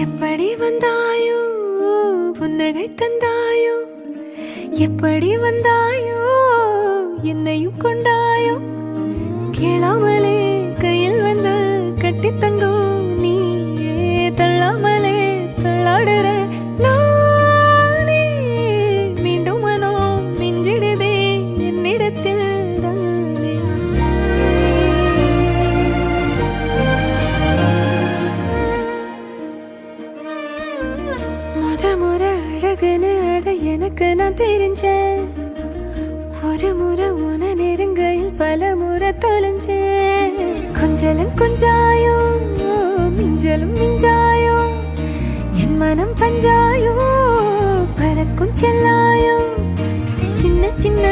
எப்படி வந்தாயோ புன்னகை தந்தாயோ, எப்படி வந்தாயோ என்னையும் கொண்டாயோ, கேளாமலே கையில் வந்து கட்டி தங்கோ நீ தள்ளாமலே தள்ளாடுற நானே, மீண்டும் மனோ மிஞ்சிடுதே என்னிடத்தில் முறை அழகுன்னு அட எனக்கு நான் தெரிஞ்சேன், ஒரு முறை உன நெருங்கையில் பல முறை தொலைஞ்சேன். கொஞ்சலும் கொஞ்சாயோ மிஞ்சலும் மிஞ்சாயோ, என் மனம் பஞ்சாயோ பறக்கும் செல்லாயோ, சின்ன சின்ன